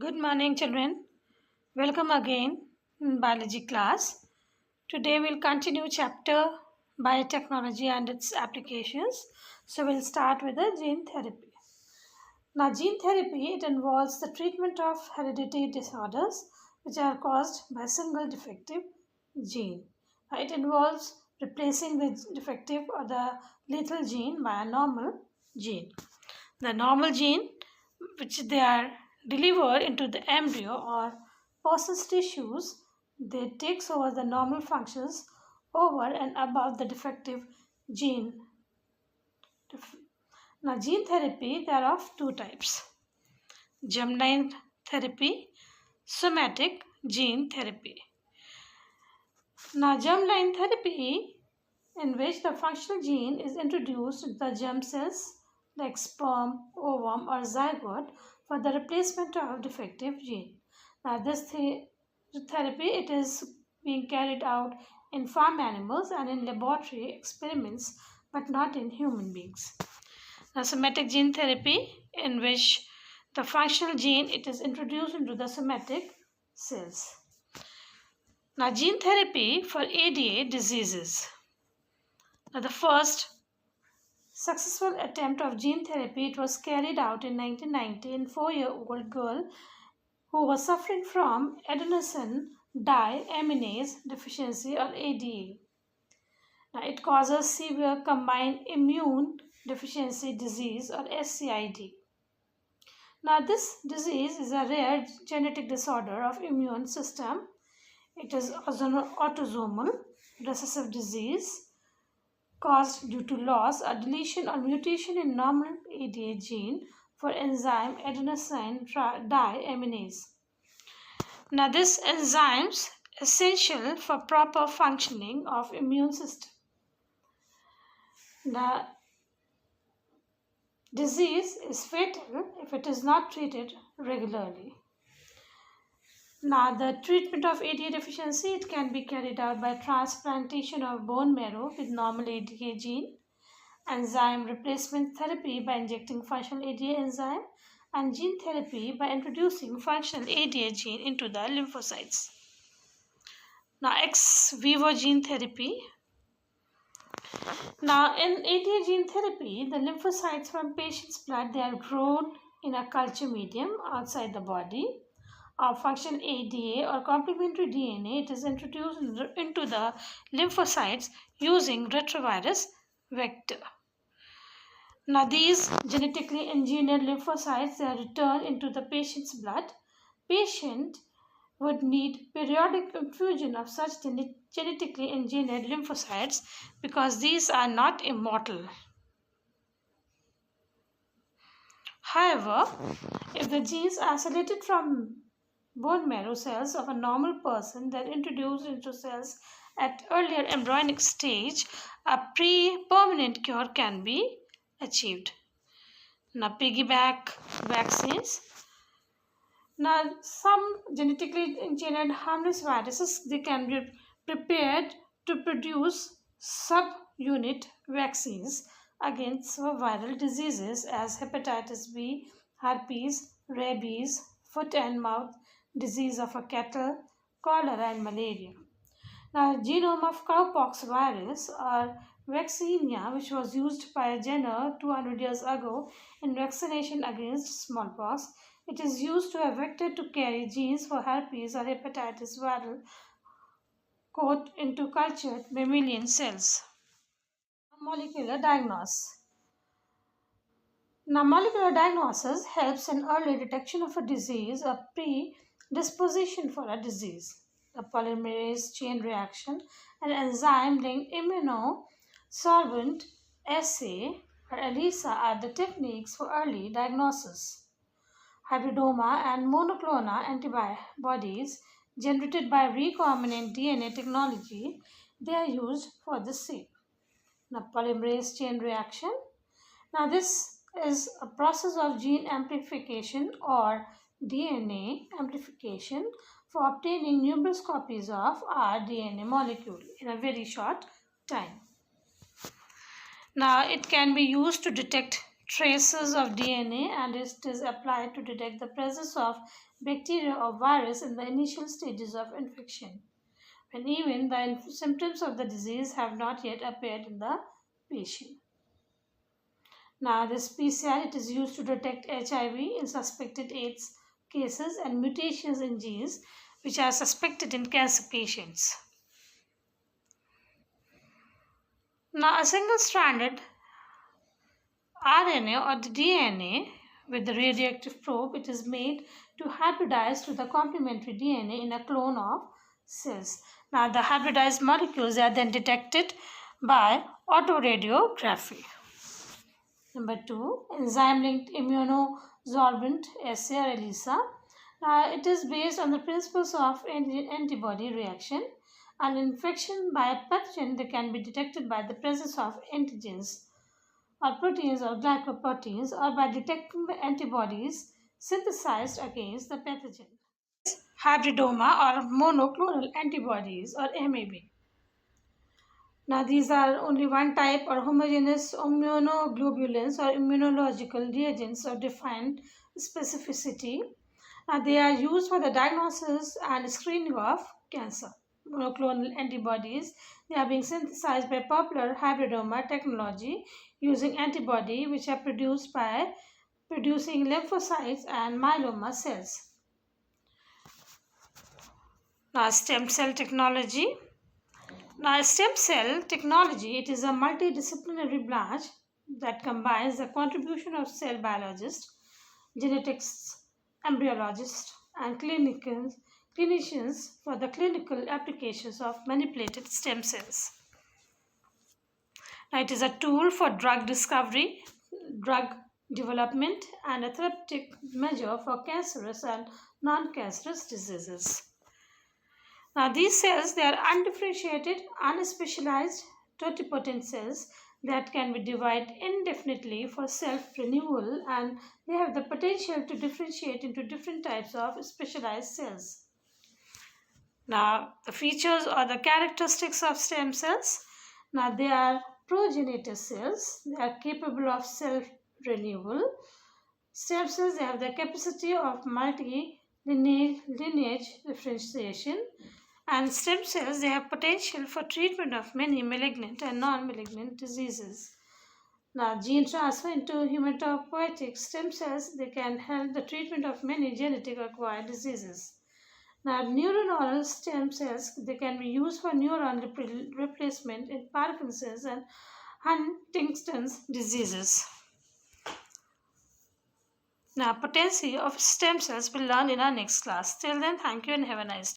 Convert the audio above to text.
Good morning, children. Welcome again in biology class. Today we'll continue chapter biotechnology and its applications. So we'll start with the gene therapy. Now, gene therapy it involves the treatment of hereditary disorders which are caused by a single defective gene. It involves replacing the defective or the lethal gene by a normal gene. The normal gene which they are delivered into the embryo or person's tissues, they takes over the normal functions over and above the defective gene. Now, gene therapy there are of two types: germline therapy, somatic gene therapy. Now, germline therapy in which the functional gene is introduced into the germ cells like sperm, ovum, or zygote for the replacement of defective gene. Now, this therapy it is being carried out in farm animals and in laboratory experiments, but not in human beings. Now, somatic gene therapy in which the functional gene it is introduced into the somatic cells. Now, gene therapy for ADA diseases. Now, the first successful attempt of gene therapy it was carried out in 1990 in 4-year-old girl who was suffering from adenosine diaminase deficiency or ADA. Now, it causes severe combined immune deficiency disease or SCID. Now, this disease is a rare genetic disorder of immune system. It is autosomal recessive disease caused due to loss or deletion or mutation in normal ADA gene for enzyme adenosine diaminase. Now, this enzyme is essential for proper functioning of immune system. The disease is fatal if it is not treated regularly. Now, the treatment of ADA deficiency it can be carried out by transplantation of bone marrow with normal ADA gene, enzyme replacement therapy by injecting functional ADA enzyme, and gene therapy by introducing functional ADA gene into the lymphocytes. Now, ex vivo gene therapy. Now, in ADA gene therapy, the lymphocytes from patient's blood they are grown in a culture medium outside the body. Of functional ADA or complementary DNA, it is introduced into the lymphocytes using retrovirus vector. Now, these genetically engineered lymphocytes they are returned into the patient's blood. Patient would need periodic infusion of such genetically engineered lymphocytes because these are not immortal. However, if the genes are selected from bone marrow cells of a normal person that introduced into cells at earlier embryonic stage, a permanent cure can be achieved. Now, piggyback vaccines. Now, some genetically engineered harmless viruses they can be prepared to produce subunit vaccines against viral diseases as hepatitis B, herpes, rabies, foot and mouth disease of a cattle, cholera, and malaria. Now, genome of cowpox virus or vaccinia, which was used by Jenner 200 years ago in vaccination against smallpox, it is used to a vector to carry genes for herpes or hepatitis viral coat into cultured mammalian cells. Molecular diagnosis. Now, molecular diagnosis helps in early detection of a disease or predisposition for a disease. The polymerase chain reaction and enzyme linked immunosorbent assay or ELISA are the techniques for early diagnosis. Hybridoma and monoclonal antibodies generated by recombinant DNA technology they are used for the same. Now, polymerase chain reaction. Now, this is a process of gene amplification or DNA amplification for obtaining numerous copies of our DNA molecule in a very short time. Now, it can be used to detect traces of DNA, and it is applied to detect the presence of bacteria or virus in the initial stages of infection, when even the symptoms of the disease have not yet appeared in the patient. Now, this PCR it is used to detect HIV in suspected AIDS cases and mutations in genes which are suspected in cancer patients. Now, a single stranded RNA or the DNA with the radioactive probe it is made to hybridize to the complementary DNA in a clone of cells. Now, the hybridized molecules are then detected by autoradiography. Number two, enzyme-linked immunosorbent assay or ELISA. It is based on the principles of antibody reaction. An infection by a pathogen that can be detected by the presence of antigens or proteins or glycoproteins or by detecting the antibodies synthesized against the pathogen. Hybridoma or monoclonal antibodies or MAB. Now, these are only one type or homogeneous immunoglobulins or immunological reagents of defined specificity. They are used for the diagnosis and screening of cancer. Monoclonal antibodies, they are being synthesized by popular hybridoma technology using antibody which are produced by producing lymphocytes and myeloma cells. Now, stem cell technology. Now, stem cell technology, it is a multidisciplinary branch that combines the contribution of cell biologists, genetics, embryologists, and clinicians for the clinical applications of manipulated stem cells. Now, it is a tool for drug discovery, drug development, and a therapeutic measure for cancerous and non-cancerous diseases. Now, these cells they are undifferentiated, unspecialized, totipotent cells that can be divided indefinitely for self-renewal, and they have the potential to differentiate into different types of specialized cells. Now, the features or the characteristics of stem cells. Now, they are progenitor cells. They are capable of self-renewal. Stem cells they have the capacity of multi-lineage differentiation, and stem cells they have potential for treatment of many malignant and non-malignant diseases. Now, gene transfer into hematopoietic stem cells they can help the treatment of many genetic acquired diseases. Now, neuronal stem cells they can be used for neuron replacement in Parkinson's and Huntington's diseases. Now, potency of stem cells will learn in our next class. Till then, thank you and have a nice day.